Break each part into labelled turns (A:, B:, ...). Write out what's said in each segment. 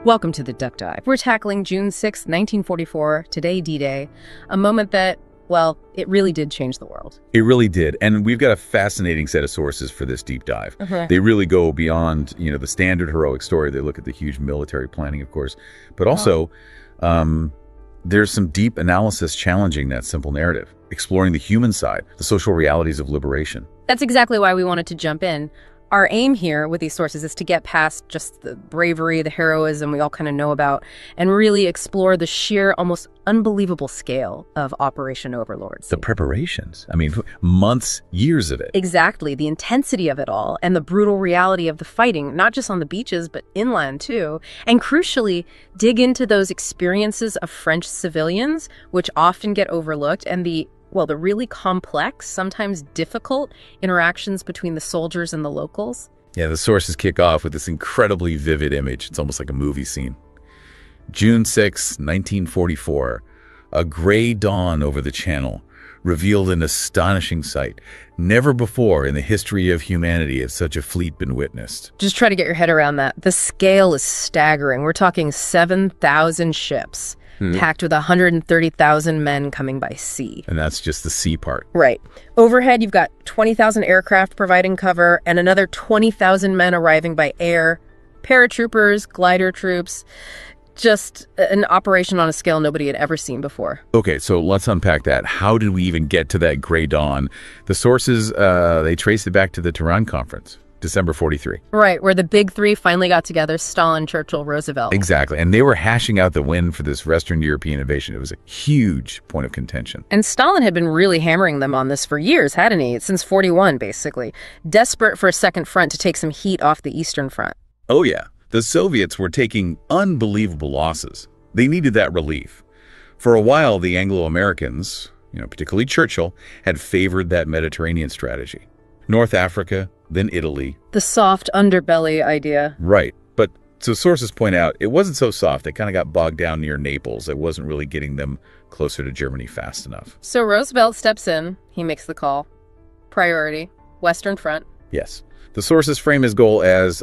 A: Welcome to the Duck Dive. We're tackling June 6, 1944, today D-Day, a moment that, well, it really did change the world.
B: It really did. And we've got a fascinating set of sources for this deep dive. They really go beyond, the standard heroic story. They look at the huge military planning, of course, but also there's some deep analysis challenging that simple narrative, exploring the human side, the social realities of liberation.
A: That's exactly why we wanted to jump in. Our aim here with these sources is to get past just the bravery, the heroism we all kind of know about, and really explore the sheer, almost unbelievable scale of Operation Overlord.
B: The preparations. I mean, months, years of it.
A: Exactly. The intensity of it all and the brutal reality of the fighting, not just on the beaches, but inland too. And crucially, dig into those experiences of French civilians, which often get overlooked, and the really complex, sometimes difficult interactions between the soldiers and the locals.
B: Yeah, the sources kick off with this incredibly vivid image. It's almost like a movie scene. June 6, 1944, a gray dawn over the channel revealed an astonishing sight. Never before in the history of humanity has such a fleet been witnessed.
A: Just try to get your head around that. The scale is staggering. We're talking 7,000 ships. Packed with 130,000 men coming by sea.
B: And that's just the sea part.
A: Right. Overhead, you've got 20,000 aircraft providing cover and another 20,000 men arriving by air, paratroopers, glider troops, just an operation on a scale nobody had ever seen before.
B: Okay, so let's unpack that. How did we even get to that gray dawn? The sources, they trace it back to the Tehran conference. December 43.
A: Right, where the big three finally got together, Stalin, Churchill, Roosevelt.
B: Exactly, and they were hashing out the win for this Western European invasion. It was a huge point of contention.
A: And Stalin had been really hammering them on this for years, hadn't he? Since 41, basically. Desperate for a second front to take some heat off the Eastern Front.
B: Oh yeah, the Soviets were taking unbelievable losses. They needed that relief. For a while, the Anglo-Americans, particularly Churchill, had favored that Mediterranean strategy. North Africa, then Italy.
A: The soft underbelly idea.
B: Right. But so sources point out it wasn't so soft. They kind of got bogged down near Naples. It wasn't really getting them closer to Germany fast enough.
A: So Roosevelt steps in. He makes the call. Priority, Western Front.
B: Yes. The sources frame his goal as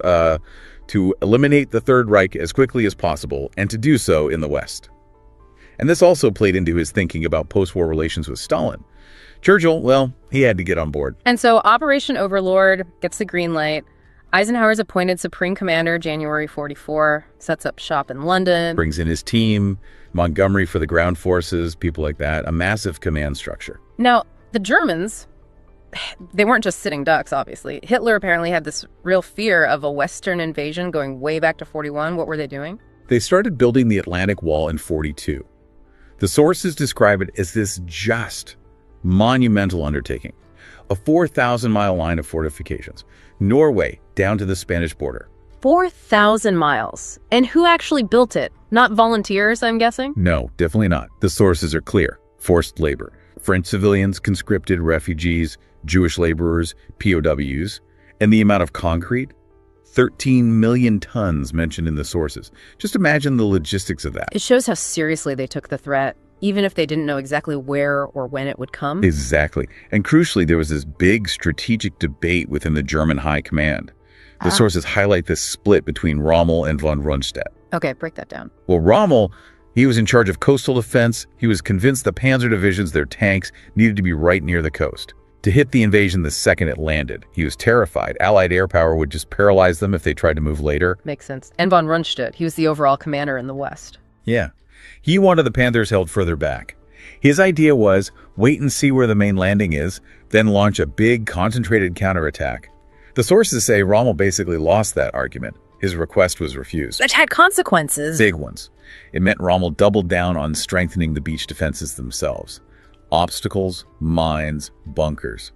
B: to eliminate the Third Reich as quickly as possible and to do so in the West. And this also played into his thinking about post-war relations with Stalin. Churchill, well, he had to get on board.
A: And so Operation Overlord gets the green light. Eisenhower's appointed Supreme Commander January 44, sets up shop in London.
B: Brings in his team, Montgomery for the ground forces, people like that. A massive command structure.
A: Now, the Germans, they weren't just sitting ducks, obviously. Hitler apparently had this real fear of a Western invasion going way back to 41. What were they doing?
B: They started building the Atlantic Wall in 42. The sources describe it as this just monumental undertaking, a 4,000-mile line of fortifications, Norway down to the Spanish border.
A: 4,000 miles. And who actually built it? Not volunteers, I'm guessing?
B: No, definitely not. The sources are clear. Forced labor. French civilians, conscripted refugees, Jewish laborers, POWs, and the amount of concrete, 13 million tons mentioned in the sources. Just imagine the logistics of that.
A: It shows how seriously they took the threat, even if they didn't know exactly where or when it would come.
B: Exactly. And crucially, there was this big strategic debate within the German high command. The sources highlight this split between Rommel and von Rundstedt.
A: Okay, break that down.
B: Well, Rommel, he was in charge of coastal defense. He was convinced the panzer divisions, their tanks, needed to be right near the coast to hit the invasion the second it landed. He was terrified. Allied air power would just paralyze them if they tried to move later.
A: Makes sense. And von Rundstedt, he was the overall commander in the West.
B: Yeah. He wanted the Panthers held further back. His idea was wait and see where the main landing is, then launch a big, concentrated counterattack. The sources say Rommel basically lost that argument. His request was refused.
A: Which had consequences.
B: Big ones. It meant Rommel doubled down on strengthening the beach defenses themselves. Obstacles, mines, bunkers,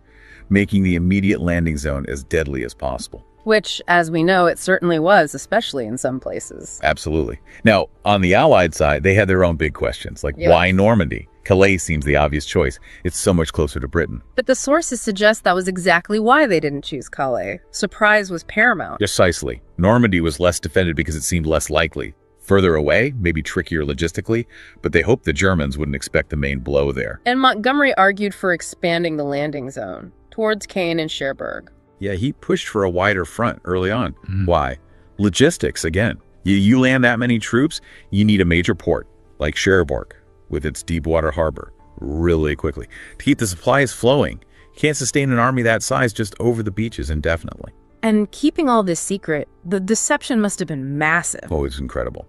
B: making the immediate landing zone as deadly as possible.
A: Which, as we know, it certainly was, especially in some places.
B: Absolutely. Now, on the Allied side, they had their own big questions, like why Normandy? Calais seems the obvious choice. It's so much closer to Britain.
A: But the sources suggest that was exactly why they didn't choose Calais. Surprise was paramount.
B: Precisely. Normandy was less defended because it seemed less likely. Further away, maybe trickier logistically, but they hoped the Germans wouldn't expect the main blow there.
A: And Montgomery argued for expanding the landing zone towards Caen and Cherbourg.
B: Yeah, he pushed for a wider front early on. Why? Logistics, again. You land that many troops, you need a major port, like Cherbourg, with its deep water harbor, really quickly. To keep the supplies flowing, you can't sustain an army that size just over the beaches indefinitely.
A: And keeping all this secret, the deception must have been massive.
B: Oh, it's incredible.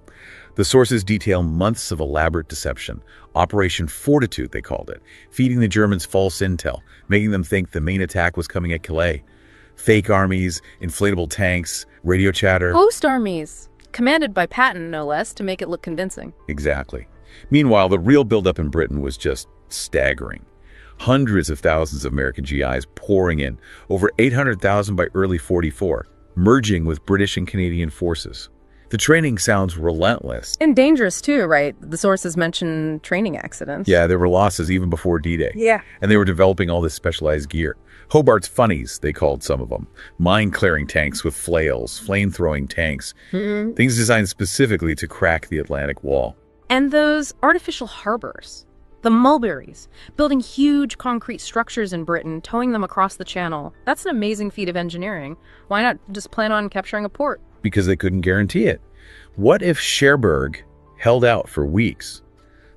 B: The sources detail months of elaborate deception. Operation Fortitude, they called it, feeding the Germans false intel, making them think the main attack was coming at Calais. Fake armies, inflatable tanks, radio chatter.
A: Host armies, commanded by Patton, no less, to make it look convincing.
B: Exactly. Meanwhile, the real buildup in Britain was just staggering. Hundreds of thousands of American GIs pouring in, over 800,000 by early '44, merging with British and Canadian forces. The training sounds relentless.
A: And dangerous too, right? The sources mention training accidents.
B: Yeah, there were losses even before D-Day.
A: Yeah.
B: And they were developing all this specialized gear. Hobart's funnies, they called some of them. Mine-clearing tanks with flails, flame-throwing tanks. Things designed specifically to crack the Atlantic Wall.
A: And those artificial harbors. The mulberries, building huge concrete structures in Britain, towing them across the channel. That's an amazing feat of engineering. Why not just plan on capturing a port?
B: Because they couldn't guarantee it. What if Cherbourg held out for weeks?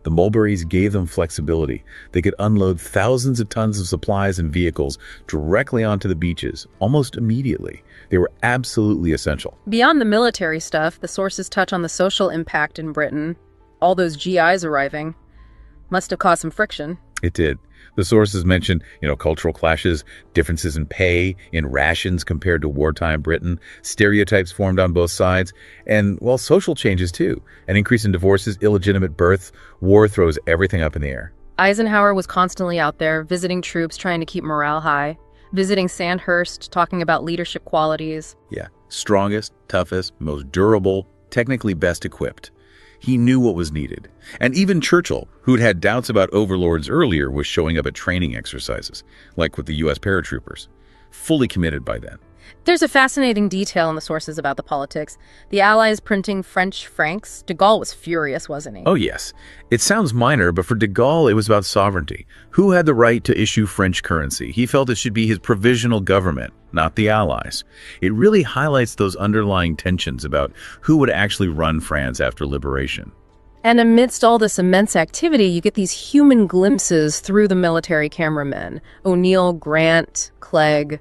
B: The mulberries gave them flexibility. They could unload thousands of tons of supplies and vehicles directly onto the beaches, almost immediately. They were absolutely essential.
A: Beyond the military stuff, the sources touch on the social impact in Britain. All those GIs arriving must have caused some friction.
B: It did. The sources mention, cultural clashes, differences in pay, in rations compared to wartime Britain, stereotypes formed on both sides, and, social changes too. An increase in divorces, illegitimate births. War throws everything up in the air.
A: Eisenhower was constantly out there, visiting troops, trying to keep morale high, visiting Sandhurst, talking about leadership qualities.
B: Yeah, strongest, toughest, most durable, technically best equipped. He knew what was needed. And even Churchill, who'd had doubts about overlords earlier, was showing up at training exercises, like with the U.S. paratroopers. Fully committed by then.
A: There's a fascinating detail in the sources about the politics. The Allies printing French francs. De Gaulle was furious, wasn't he?
B: Oh, yes. It sounds minor, but for de Gaulle, it was about sovereignty. Who had the right to issue French currency? He felt it should be his provisional government, not the Allies. It really highlights those underlying tensions about who would actually run France after liberation.
A: And amidst all this immense activity, you get these human glimpses through the military cameramen. O'Neill, Grant, Clegg,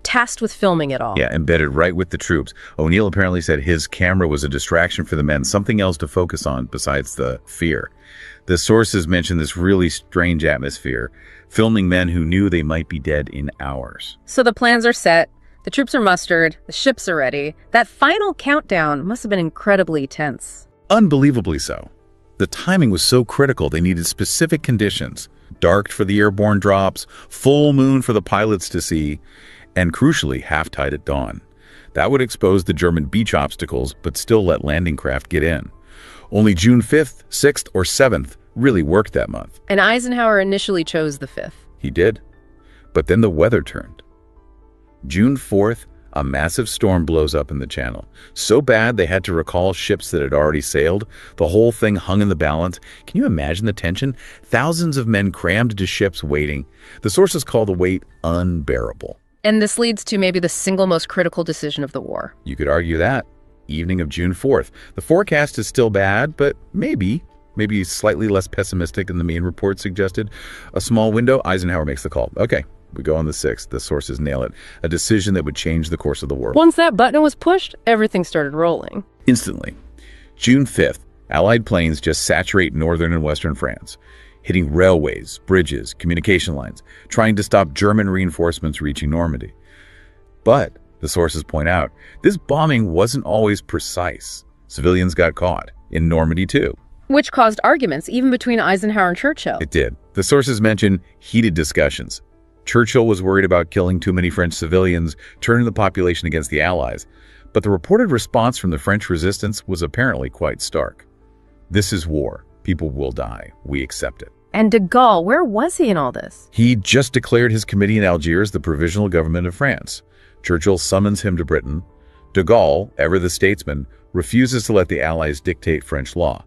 A: tasked with filming it all.
B: Yeah, embedded right with the troops. O'Neill apparently said his camera was a distraction for the men, something else to focus on besides the fear. The sources mention this really strange atmosphere, filming men who knew they might be dead in hours.
A: So the plans are set, the troops are mustered, the ships are ready. That final countdown must have been incredibly tense.
B: Unbelievably so. The timing was so critical they needed specific conditions. Dark for the airborne drops, full moon for the pilots to see, and crucially, half-tide at dawn. That would expose the German beach obstacles, but still let landing craft get in. Only June 5th, 6th, or 7th really worked that month.
A: And Eisenhower initially chose the 5th.
B: He did. But then the weather turned. June 4th, a massive storm blows up in the channel. So bad they had to recall ships that had already sailed. The whole thing hung in the balance. Can you imagine the tension? Thousands of men crammed into ships waiting. The sources call the wait unbearable.
A: And this leads to maybe the single most critical decision of the war.
B: You could argue that. Evening of June 4th. The forecast is still bad, but maybe slightly less pessimistic than the main report suggested. A small window, Eisenhower makes the call. Okay, we go on the 6th. The sources nail it. A decision that would change the course of the war.
A: Once that button was pushed, everything started rolling.
B: Instantly. June 5th, Allied planes just saturate northern and western France, hitting railways, bridges, communication lines, trying to stop German reinforcements reaching Normandy. But, the sources point out, this bombing wasn't always precise. Civilians got caught, in Normandy too.
A: Which caused arguments, even between Eisenhower and Churchill.
B: It did. The sources mention heated discussions. Churchill was worried about killing too many French civilians, turning the population against the Allies. But the reported response from the French resistance was apparently quite stark. This is war. People will die. We accept it.
A: And de Gaulle, where was he in all this?
B: He just declared his committee in Algiers the provisional government of France. Churchill summons him to Britain. De Gaulle, ever the statesman, refuses to let the Allies dictate French law.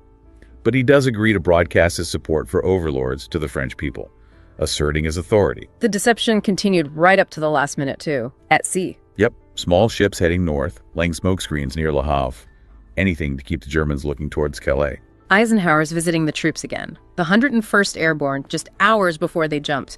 B: But he does agree to broadcast his support for overlords to the French people, asserting his authority.
A: The deception continued right up to the last minute, too, at sea.
B: Yep, small ships heading north, laying smokescreens near Le Havre. anything to keep the Germans looking towards Calais.
A: Eisenhower's visiting the troops again, the 101st Airborne, just hours before they jumped.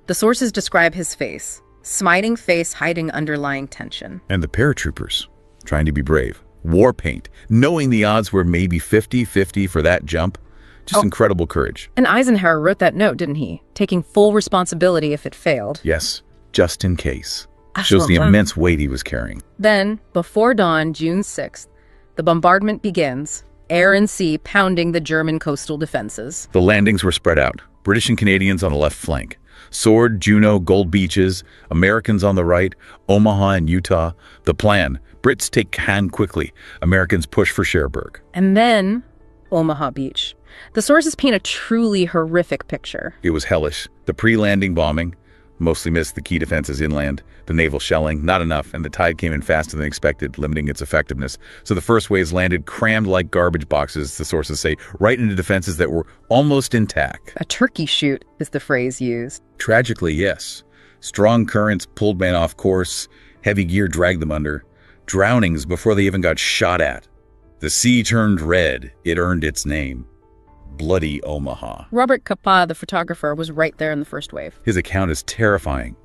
A: The sources describe his face, smiling face hiding underlying tension.
B: And the paratroopers, trying to be brave. War paint, knowing the odds were maybe 50-50 for that jump. Just incredible courage.
A: And Eisenhower wrote that note, didn't he? Taking full responsibility if it failed.
B: Yes, just in case. Shows the immense weight he was carrying.
A: Then, before dawn, June 6th, the bombardment begins, air and sea pounding the German coastal defenses.
B: The landings were spread out. British and Canadians on the left flank. Sword, Juno, Gold Beaches, Americans on the right, Omaha and Utah. The plan, Brits take Cannes quickly. Americans push for Cherbourg.
A: And then, Omaha Beach. The sources paint a truly horrific picture.
B: It was hellish. The pre-landing bombing mostly missed the key defenses inland. The naval shelling, not enough, and the tide came in faster than expected, limiting its effectiveness. So the first waves landed crammed like garbage boxes, the sources say, right into defenses that were almost intact.
A: A turkey shoot is the phrase used.
B: Tragically, yes. Strong currents pulled men off course. Heavy gear dragged them under. Drownings before they even got shot at. The sea turned red. It earned its name. Bloody Omaha.
A: Robert Capa, the photographer, was right there in the first wave.
B: His account is terrifying.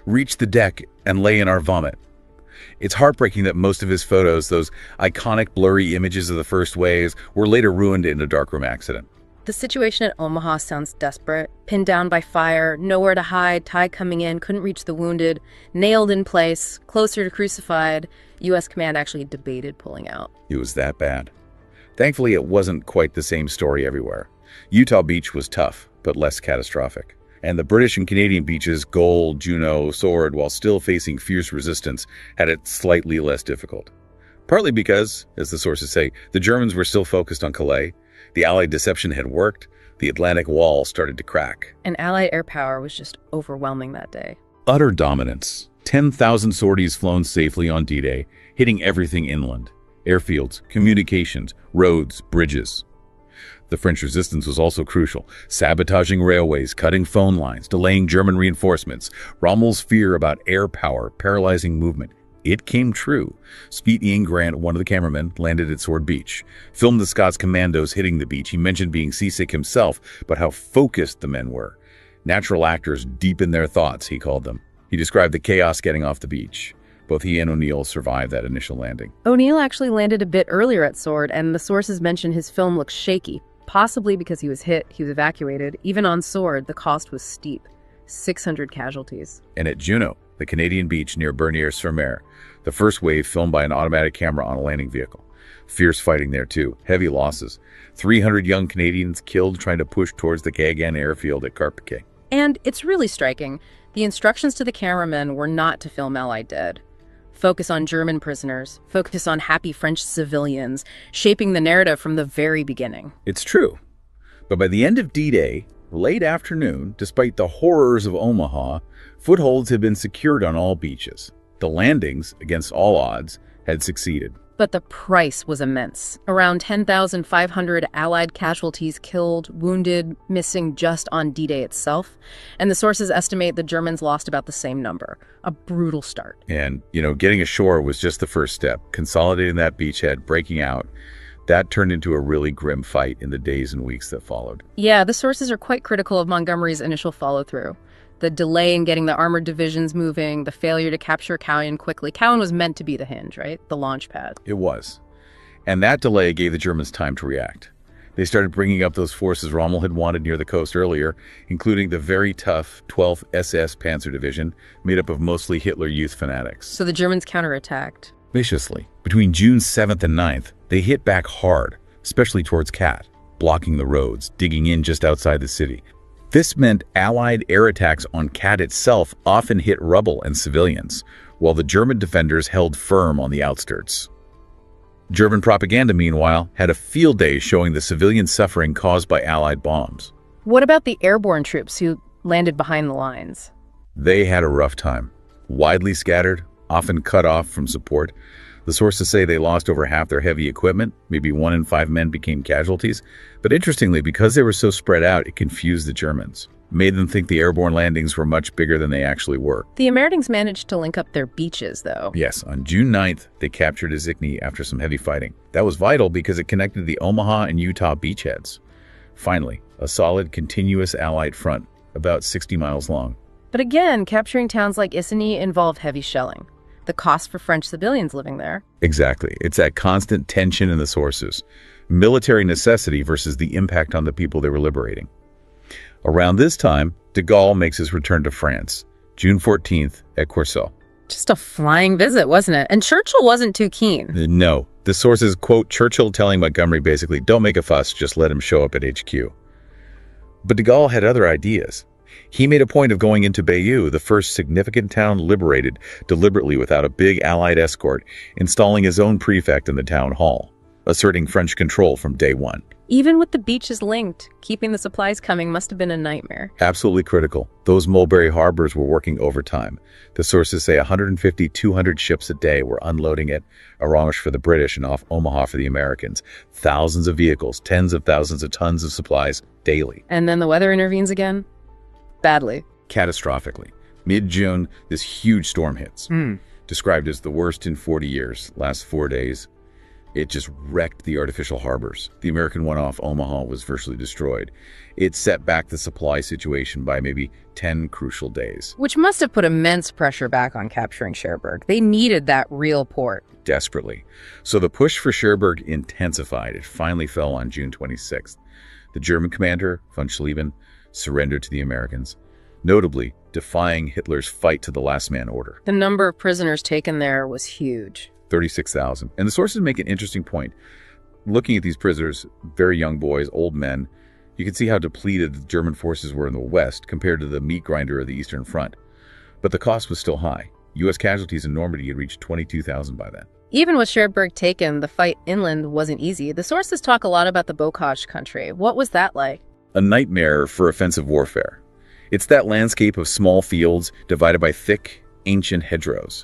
B: Reached the deck and lay in our vomit. It's heartbreaking that most of his photos, those iconic blurry images of the first waves, were later ruined in a darkroom accident.
A: The situation at Omaha sounds desperate. Pinned down by fire, nowhere to hide, tide coming in, couldn't reach the wounded, nailed in place, closer to crucified. U.S. command actually debated pulling out.
B: It was that bad. Thankfully, it wasn't quite the same story everywhere. Utah Beach was tough, but less catastrophic. And the British and Canadian beaches, Gold, Juno, Sword, while still facing fierce resistance, had it slightly less difficult. Partly because, as the sources say, the Germans were still focused on Calais, the Allied deception had worked, the Atlantic Wall started to crack.
A: And Allied air power was just overwhelming that day.
B: Utter dominance. 10,000 sorties flown safely on D-Day, hitting everything inland. Airfields, communications, roads, bridges. The French resistance was also crucial, sabotaging railways, cutting phone lines, delaying German reinforcements. Rommel's fear about air power paralyzing movement. It came true. Speed Ian Grant, one of the cameramen, landed at Sword Beach. Filmed the Scots commandos hitting the beach. He mentioned being seasick himself, but how focused the men were. Natural actors deep in their thoughts, he called them. He described the chaos getting off the beach. Both he and O'Neill survived that initial landing.
A: O'Neill actually landed a bit earlier at Sword, and the sources mention his film looks shaky, possibly because he was hit, he was evacuated. Even on Sword, the cost was steep. 600 casualties.
B: And at Juno, the Canadian beach near Bernier-sur-Mer, the first wave filmed by an automatic camera on a landing vehicle. Fierce fighting there too, heavy losses. 300 young Canadians killed trying to push towards the Kagan airfield at Carpiquet.
A: And it's really striking. The instructions to the cameramen were not to film Allied dead. Focus on German prisoners, focus on happy French civilians, shaping the narrative from the very beginning.
B: It's true. But by the end of D-Day, late afternoon, despite the horrors of Omaha, footholds had been secured on all beaches. The landings, against all odds, had succeeded.
A: But the price was immense. Around 10,500 Allied casualties killed, wounded, missing just on D-Day itself. And the sources estimate the Germans lost about the same number. A brutal start.
B: And, getting ashore was just the first step. Consolidating that beachhead, breaking out. That turned into a really grim fight in the days and weeks that followed.
A: Yeah, the sources are quite critical of Montgomery's initial follow-through. The delay in getting the armored divisions moving, the failure to capture Cowan quickly. Cowan was meant to be the hinge, right? The launch pad.
B: It was. And that delay gave the Germans time to react. They started bringing up those forces Rommel had wanted near the coast earlier, including the very tough 12th SS Panzer Division, made up of mostly Hitler Youth fanatics.
A: So the Germans counterattacked.
B: Viciously. Between June 7th and 9th, they hit back hard, especially towards Cat, blocking the roads, digging in just outside the city. This meant Allied air attacks on Cat itself often hit rubble and civilians, while the German defenders held firm on the outskirts. German propaganda, meanwhile, had a field day showing the civilian suffering caused by Allied bombs.
A: What about the airborne troops who landed behind the lines?
B: They had a rough time. Widely scattered, often cut off from support. The sources say they lost over half their heavy equipment. Maybe 1 in 5 men became casualties. But interestingly, because they were so spread out, it confused the Germans. made them think the airborne landings were much bigger than they actually were.
A: The Americans managed to link up their beaches, though.
B: Yes, on June 9th, they captured Isigny after some heavy fighting. That was vital because it connected the Omaha and Utah beachheads. Finally, a solid, continuous Allied front, about 60 miles long.
A: But again, capturing towns like Isigny involved heavy shelling. The cost for French civilians living there.
B: Exactly. It's that constant tension in the sources. Military necessity versus the impact on the people they were liberating. Around this time, de Gaulle makes his return to France, June 14th at Courcelles.
A: Just a flying visit, wasn't it? And Churchill wasn't too keen.
B: No. The sources quote Churchill telling Montgomery basically, don't make a fuss, just let him show up at HQ. But de Gaulle had other ideas. He made a point of going into Bayeux, the first significant town liberated, deliberately without a big Allied escort, installing his own prefect in the town hall, asserting French control from day one.
A: Even with the beaches linked, keeping the supplies coming must have been a nightmare.
B: Absolutely critical. Those Mulberry harbors were working overtime. The sources say 150, 200 ships a day were unloading at Orange for the British and off Omaha for the Americans. Thousands of vehicles, tens of thousands of tons of supplies daily.
A: And then the weather intervenes again? Badly.
B: Catastrophically. Mid-June, this huge storm hits. Described as the worst in 40 years. Last 4 days. It just wrecked the artificial harbors. The American one off Omaha was virtually destroyed. It set back the supply situation by maybe 10 crucial days.
A: Which must have put immense pressure back on capturing Cherbourg. They needed that real port.
B: Desperately. So the push for Cherbourg intensified. It finally fell on June 26th. The German commander, von Schlieben, surrendered to the Americans, notably defying Hitler's fight to the last man order.
A: The number of prisoners taken there was huge.
B: 36,000. And the sources make an interesting point. Looking at these prisoners, very young boys, old men, you can see how depleted the German forces were in the West compared to the meat grinder of the Eastern Front. But the cost was still high. U.S. casualties in Normandy had reached 22,000 by then.
A: Even with Cherbourg taken, the fight inland wasn't easy. The sources talk a lot about the Bocage country. What was that like?
B: A nightmare for offensive warfare. It's that landscape of small fields divided by thick, ancient hedgerows,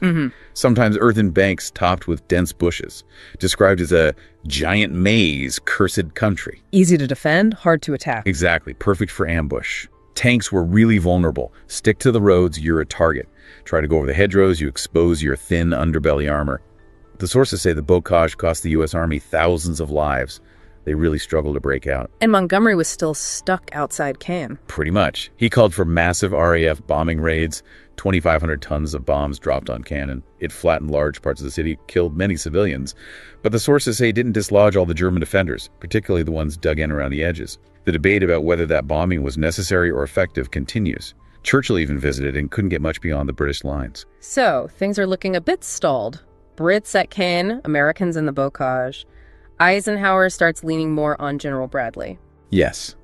B: sometimes earthen banks topped with dense bushes, described as a giant maze, cursed country.
A: Easy to defend, hard to attack.
B: Exactly, perfect for ambush. Tanks were really vulnerable. Stick to the roads, you're a target. Try to go over the hedgerows, you expose your thin underbelly armor. The sources say the Bocage cost the U.S. Army thousands of lives. They really struggled to break out.
A: And Montgomery was still stuck outside Caen.
B: Pretty much. He called for massive RAF bombing raids, 2,500 tons of bombs dropped on Cannon. It flattened large parts of the city, killed many civilians. But the sources say it didn't dislodge all the German defenders, particularly the ones dug in around the edges. The debate about whether that bombing was necessary or effective continues. Churchill even visited and couldn't get much beyond the British lines.
A: So, things are looking a bit stalled. Brits at Caen, Americans in the Bocage. Eisenhower starts leaning more on General Bradley.
B: Yes.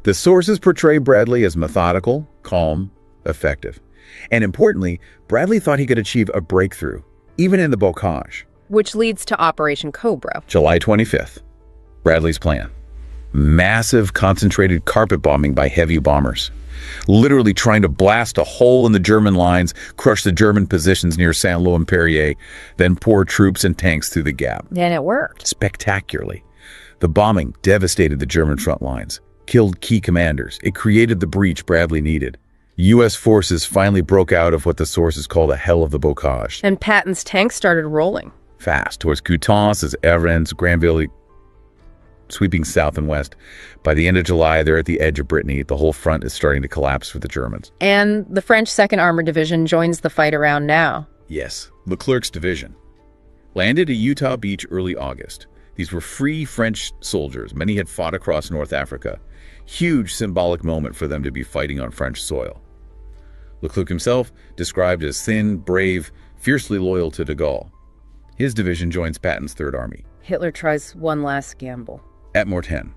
B: The sources portray Bradley as methodical, calm, effective. And importantly, Bradley thought he could achieve a breakthrough, even in the Bocage.
A: Which leads to Operation Cobra.
B: July 25th. Bradley's plan. Massive concentrated carpet bombing by heavy bombers. Literally trying to blast a hole in the German lines, crush the German positions near Saint-Lô and Perrier, then pour troops and tanks through the gap.
A: And it worked.
B: Spectacularly. The bombing devastated the German front lines, killed key commanders. It created the breach Bradley needed. U.S. forces finally broke out of what the sources call the hell of the Bocage.
A: And Patton's tanks started rolling.
B: Fast, towards Coutances, Erwin, Granville, sweeping south and west. By the end of July, they're at the edge of Brittany. The whole front is starting to collapse for the Germans.
A: And the French 2nd Armored Division joins the fight around now.
B: Yes, Leclerc's division. Landed at Utah Beach early August. These were free French soldiers. Many had fought across North Africa. Huge symbolic moment for them to be fighting on French soil. Leclerc himself, described as thin, brave, fiercely loyal to de Gaulle. His division joins Patton's Third Army.
A: Hitler tries one last gamble.
B: At Mortain,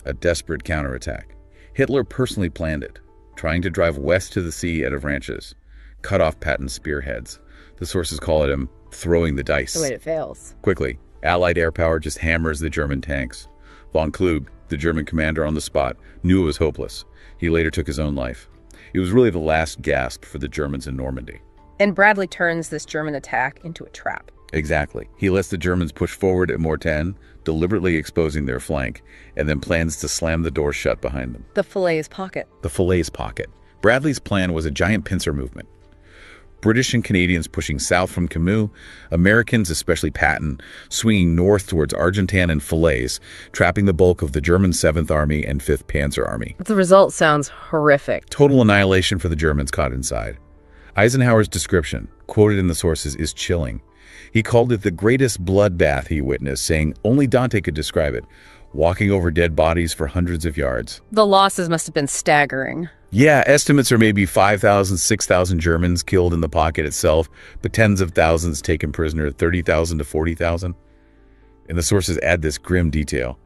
B: a desperate counterattack. Hitler personally planned it, trying to drive west to the sea at Avranches, cut off Patton's spearheads. The sources call it him throwing the dice.
A: The way it fails.
B: Quickly, Allied air power just hammers the German tanks. Von Klug, the German commander on the spot, knew it was hopeless. He later took his own life. It was really the last gasp for the Germans in Normandy.
A: And Bradley turns this German attack into a trap.
B: Exactly. He lets the Germans push forward at Mortain, deliberately exposing their flank, and then plans to slam the door shut behind them.
A: The Falaise Pocket.
B: The Falaise Pocket. Bradley's plan was a giant pincer movement. British and Canadians pushing south from Camus, Americans, especially Patton, swinging north towards Argentan and Falaise, trapping the bulk of the German 7th Army and 5th Panzer Army.
A: The result sounds horrific.
B: Total annihilation for the Germans caught inside. Eisenhower's description, quoted in the sources, is chilling. He called it the greatest bloodbath he witnessed, saying only Dante could describe it, walking over dead bodies for hundreds of yards.
A: The losses must have been staggering.
B: Yeah, estimates are maybe 5,000, 6,000 Germans killed in the pocket itself, but tens of thousands taken prisoner, 30,000 to 40,000. And the sources add this grim detail.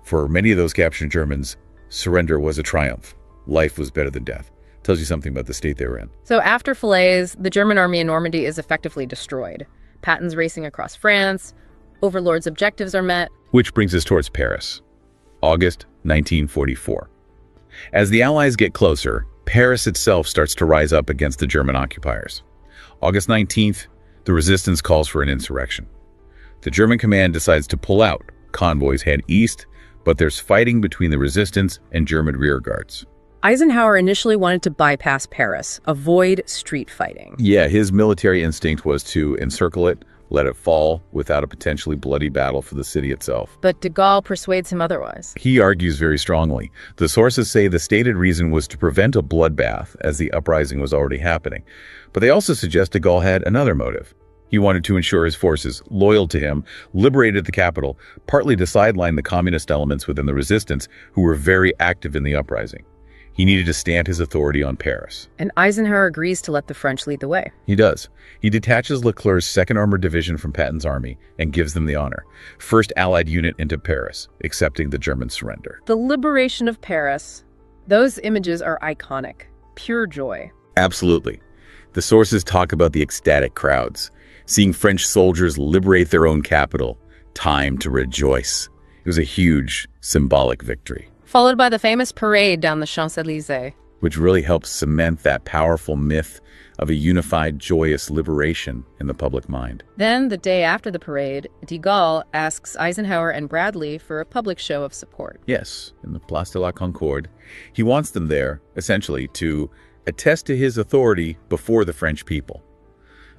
B: For many of those captured Germans, surrender was a triumph. Life was better than death. Tells you something about the state they were in.
A: So after Falaise, the German army in Normandy is effectively destroyed. Patton's racing across France. Overlord's objectives are met.
B: Which brings us towards Paris, August 1944. As the Allies get closer, Paris itself starts to rise up against the German occupiers. August 19th, the resistance calls for an insurrection. The German command decides to pull out. Convoys head east, but there's fighting between the resistance and German rearguards.
A: Eisenhower initially wanted to bypass Paris, avoid street fighting.
B: Yeah, his military instinct was to encircle it, let it fall without a potentially bloody battle for the city itself.
A: But de Gaulle persuades him otherwise.
B: He argues very strongly. The sources say the stated reason was to prevent a bloodbath, as the uprising was already happening. But they also suggest de Gaulle had another motive. He wanted to ensure his forces, loyal to him, liberated the capital, partly to sideline the communist elements within the resistance who were very active in the uprising. He needed to stamp his authority on Paris.
A: And Eisenhower agrees to let the French lead the way.
B: He does. He detaches Leclerc's 2nd Armored Division from Patton's army and gives them the honor. First Allied unit into Paris, accepting the German surrender.
A: The liberation of Paris. Those images are iconic. Pure joy.
B: Absolutely. The sources talk about the ecstatic crowds, seeing French soldiers liberate their own capital. Time to rejoice. It was a huge, symbolic victory.
A: Followed by the famous parade down the Champs-Élysées.
B: Which really helps cement that powerful myth of a unified, joyous liberation in the public mind.
A: Then, the day after the parade, de Gaulle asks Eisenhower and Bradley for a public show of support.
B: Yes, in the Place de la Concorde. He wants them there, essentially, to attest to his authority before the French people.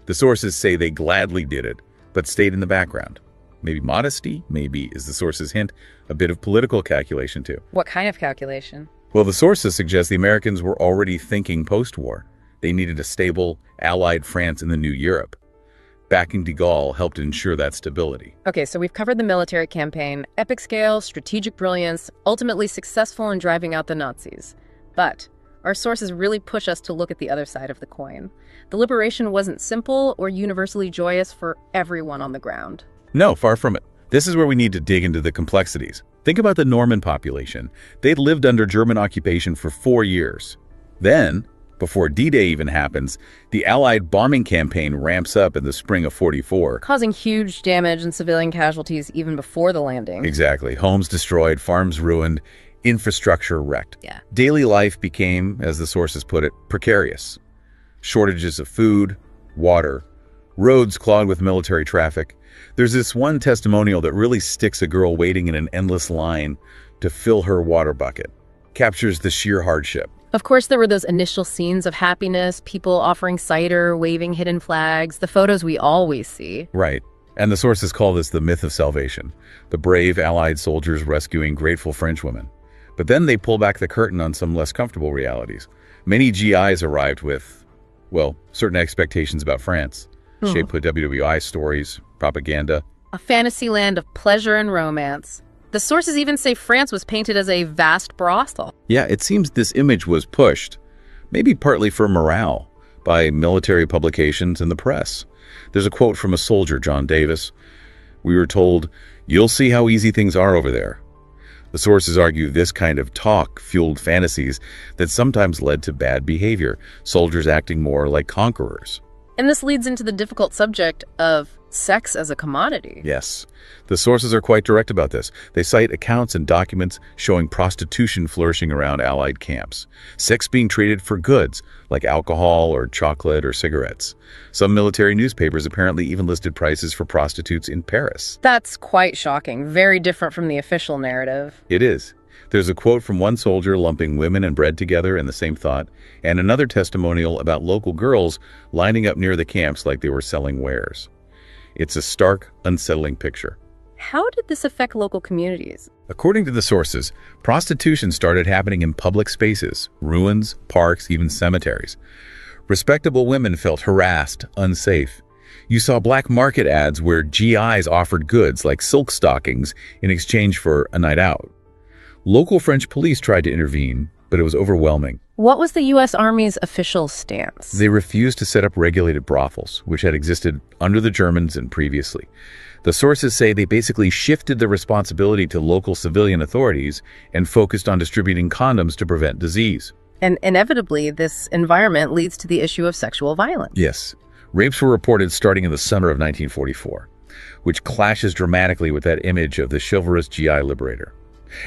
B: The sources say they gladly did it, but stayed in the background. Maybe modesty, maybe, is the sources hint, a bit of political calculation too.
A: What kind of calculation?
B: Well, the sources suggest the Americans were already thinking post-war. They needed a stable, allied France in the new Europe. Backing de Gaulle helped ensure that stability.
A: Okay, so we've covered the military campaign, epic scale, strategic brilliance, ultimately successful in driving out the Nazis. But our sources really push us to look at the other side of the coin. The liberation wasn't simple or universally joyous for everyone on the ground.
B: No, far from it. This is where we need to dig into the complexities. Think about the Norman population. They'd lived under German occupation for 4 years. Then, before D-Day even happens, the Allied bombing campaign ramps up in the spring of '44.
A: Causing huge damage and civilian casualties even before the landing.
B: Exactly. Homes destroyed, farms ruined, infrastructure wrecked.
A: Yeah.
B: Daily life became, as the sources put it, precarious. Shortages of food, water, roads clogged with military traffic. There's this one testimonial that really sticks a girl waiting in an endless line to fill her water bucket. Captures the sheer hardship.
A: Of course, there were those initial scenes of happiness, people offering cider, waving hidden flags, the photos we always see.
B: Right. And the sources call this the myth of salvation. The brave Allied soldiers rescuing grateful French women. But then they pull back the curtain on some less comfortable realities. Many GIs arrived with, well, certain expectations about France. Shaped with WWI stories, propaganda.
A: A fantasy land of pleasure and romance. The sources even say France was painted as a vast brothel.
B: Yeah, it seems this image was pushed, maybe partly for morale, by military publications and the press. There's a quote from a soldier, John Davis. We were told, "You'll see how easy things are over there." The sources argue this kind of talk fueled fantasies that sometimes led to bad behavior, soldiers acting more like conquerors.
A: And this leads into the difficult subject of Sex as a commodity.
B: Yes. The sources are quite direct about this. They cite accounts and documents showing prostitution flourishing around Allied camps, sex being traded for goods like alcohol or chocolate or cigarettes. Some military newspapers apparently even listed prices for prostitutes in Paris.
A: That's quite shocking. Very different from the official narrative.
B: It is. There's a quote from one soldier lumping women and bread together in the same thought, and another testimonial about local girls lining up near the camps like they were selling wares. It's a stark, unsettling picture.
A: How did this affect local communities?
B: According to the sources, prostitution started happening in public spaces, ruins, parks, even cemeteries. Respectable women felt harassed, unsafe. You saw black market ads where GIs offered goods like silk stockings in exchange for a night out. Local French police tried to intervene, but it was overwhelming.
A: What was the U.S. Army's official stance?
B: They refused to set up regulated brothels, which had existed under the Germans and previously. The sources say they basically shifted the responsibility to local civilian authorities and focused on distributing condoms to prevent disease.
A: And inevitably, this environment leads to the issue of sexual violence.
B: Yes. Rapes were reported starting in the summer of 1944, which clashes dramatically with that image of the chivalrous GI liberator.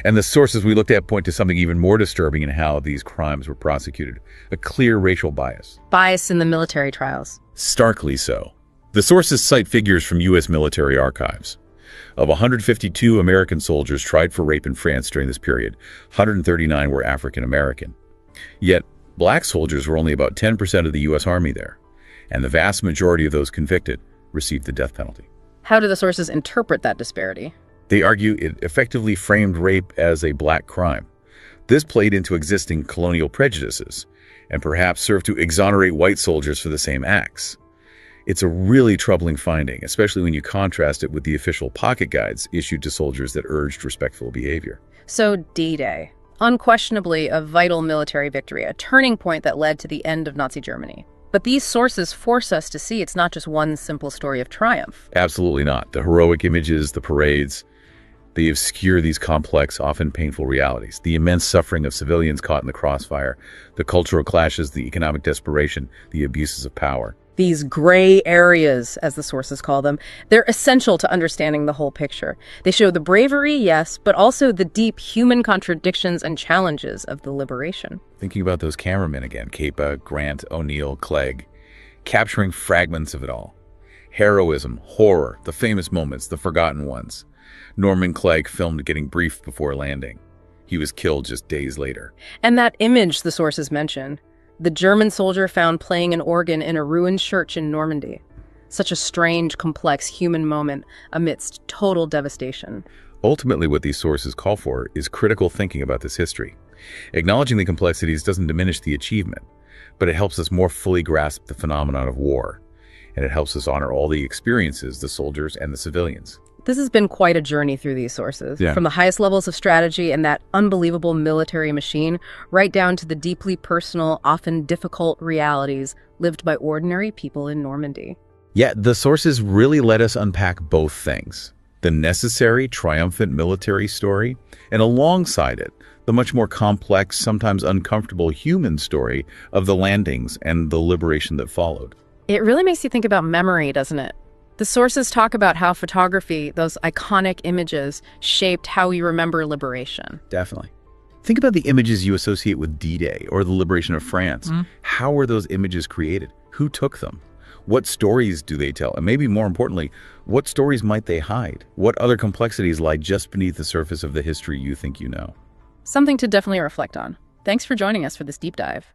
B: And the sources we looked at point to something even more disturbing in how these crimes were prosecuted, a clear racial bias.
A: Bias in the military trials.
B: Starkly so. The sources cite figures from U.S. military archives. Of 152 American soldiers tried for rape in France during this period, 139 were African American. Yet, black soldiers were only about 10% of the U.S. Army there, and the vast majority of those convicted received the death penalty.
A: How do the sources interpret that disparity?
B: They argue it effectively framed rape as a black crime. This played into existing colonial prejudices and perhaps served to exonerate white soldiers for the same acts. It's a really troubling finding, especially when you contrast it with the official pocket guides issued to soldiers that urged respectful behavior.
A: So D-Day, unquestionably a vital military victory, a turning point that led to the end of Nazi Germany. But these sources force us to see it's not just one simple story of triumph.
B: Absolutely not. The heroic images, the parades, they obscure these complex, often painful realities. The immense suffering of civilians caught in the crossfire, the cultural clashes, the economic desperation, the abuses of power.
A: These gray areas, as the sources call them, they're essential to understanding the whole picture. They show the bravery, yes, but also the deep human contradictions and challenges of the liberation.
B: Thinking about those cameramen again, Capa, Grant, O'Neill, Clegg, capturing fragments of it all. Heroism, horror, the famous moments, the forgotten ones. Norman Clegg filmed getting briefed before landing. He was killed just days later.
A: And that image the sources mention, the German soldier found playing an organ in a ruined church in Normandy. Such a strange, complex human moment amidst total devastation.
B: Ultimately, what these sources call for is critical thinking about this history. Acknowledging the complexities doesn't diminish the achievement, but it helps us more fully grasp the phenomenon of war. And it helps us honor all the experiences, the soldiers and the civilians.
A: This has been quite a journey through these sources, from the highest levels of strategy and that unbelievable military machine, right down to the deeply personal, often difficult realities lived by ordinary people in Normandy.
B: Yet the sources really let us unpack both things. The necessary, triumphant military story, and alongside it, the much more complex, sometimes uncomfortable human story of the landings and the liberation that followed.
A: It really makes you think about memory, doesn't it? The sources talk about how photography, those iconic images, shaped how we remember liberation.
B: Definitely. Think about the images you associate with D-Day or the liberation of France. How were those images created? Who took them? What stories do they tell? And maybe more importantly, what stories might they hide? What other complexities lie just beneath the surface of the history you think you know?
A: Something to definitely reflect on. Thanks for joining us for this deep dive.